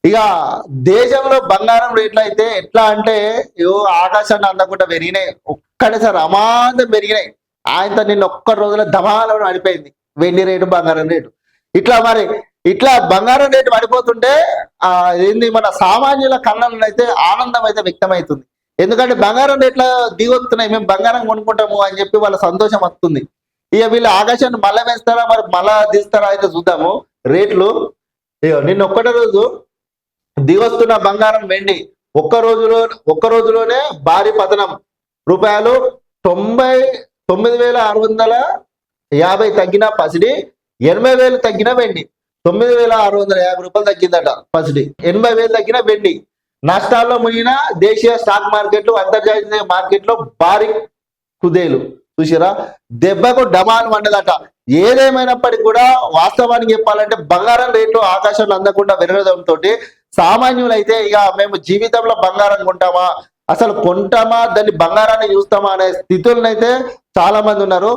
ఇక దేశంలో బంగారం రేట్లు అయితే ఎట్లా అంటే ఆకాశాన్ని అందకుండా పెరిగినాయి. ఒక్కటేసారి అమాంతం పెరిగినాయి. ఆయనతో నిన్న ఒక్క రోజులో ధమాలను పడిపోయింది వెండి రేటు, బంగారం రేటు. ఇట్లా మరి ఇట్లా బంగారం రేటు పడిపోతుంటే ఏంది మన సామాన్యుల కళ్ళల్లో అయితే ఆనందం అయితే వ్యక్తమవుతుంది. ఎందుకంటే బంగారం రేట్ల దిగొస్తున్నాయి, మేము బంగారం కొనుక్కుంటాము అని చెప్పి వాళ్ళ సంతోషం వస్తుంది. ఇక వీళ్ళు ఆకాశాన్ని మళ్ళా వేస్తారా మరి మళ్ళా తీస్తారా అయితే చూద్దాము రేట్లు. నిన్న ఒక్కటే రోజు దిగొస్తున్న బంగారం, వెండి ఒక్క రోజులోనే భారీ పతనం. రూపాయలు 99,650 తగ్గిన పసిడి, 80,000 తగ్గిన వెండి. 9,650 రూపాయలు తగ్గిందట పసిడి, 80,000 తగ్గిన వెండి. నష్టాల్లో మునిగిన దేశీయ స్టాక్ మార్కెట్లు, అంతర్జాతీయ మార్కెట్లో భారీ కుదేలు. చూసిరా, దెబ్బకు డమాన్ వండదట. ఏదేమైనప్పటికీ కూడా వాస్తవానికి చెప్పాలంటే బంగారం రేట్లు ఆకాశంలో అందకుండా విరగడంతో సామాన్యులైతే ఇక మేము జీవితంలో బంగారం కొంటామా, అసలు కొంటామా, దాన్ని బంగారాన్ని చూస్తామా అనే స్థితులనైతే చాలా మంది ఉన్నారు.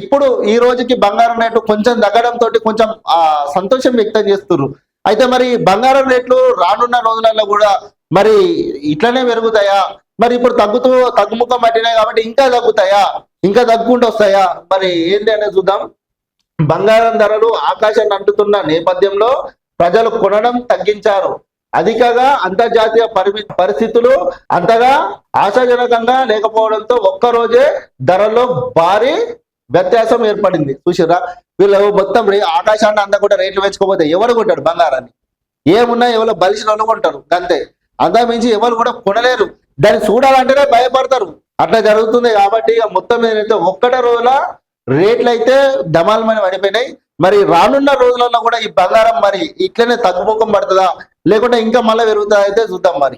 ఇప్పుడు ఈ రోజుకి బంగారం రేటు కొంచెం తగ్గడంతో కొంచెం సంతోషం వ్యక్తం చేస్తున్నారు. అయితే మరి బంగారం రేట్లు రానున్న రోజులలో కూడా మరి ఇట్లనే పెరుగుతాయా, మరి ఇప్పుడు తగ్గుముఖం పట్టినాయి కాబట్టి ఇంకా తగ్గుతాయా, ఇంకా తగ్గుకుంటూ వస్తాయా, మరి ఏంటి అనేది చూద్దాం. బంగారం ధరలు ఆకాశాన్ని అంటుతున్న నేపథ్యంలో ప్రజలు కొనడం తగ్గించారు. అధికంగా అంతర్జాతీయ పరిస్థితులు అంతగా ఆశాజనకంగా లేకపోవడంతో ఒక్కరోజే ధరల్లో భారీ వ్యత్యాసం ఏర్పడింది. చూసిరా, వీళ్ళు మొత్తం ఆకాశాన్ని అంతా కూడా రేట్లు పెంచుకోపోతే ఎవరు కొంటాడు బంగారాన్ని? ఏమున్నా ఎవరో బలిసిన వాళ్ళు కొంటారు అంతే, అంతా మించి ఎవరు కూడా కొనలేరు. దాన్ని చూడాలంటేనే భయపడతారు. అట్లా జరుగుతుంది. కాబట్టి ఇక మొత్తం ఏదైతే ఒక్కటే రోజుల రేట్లు అయితే డమాలమని పడిపోయినాయి. మరి రానున్న రోజులలో కూడా ఈ బంగారం మరి ఇట్లనే తగ్గుముఖం పడుతుందా, లేకుంటే ఇంకా మళ్ళీ పెరుగుతుందా అయితే చూద్దాం మరి.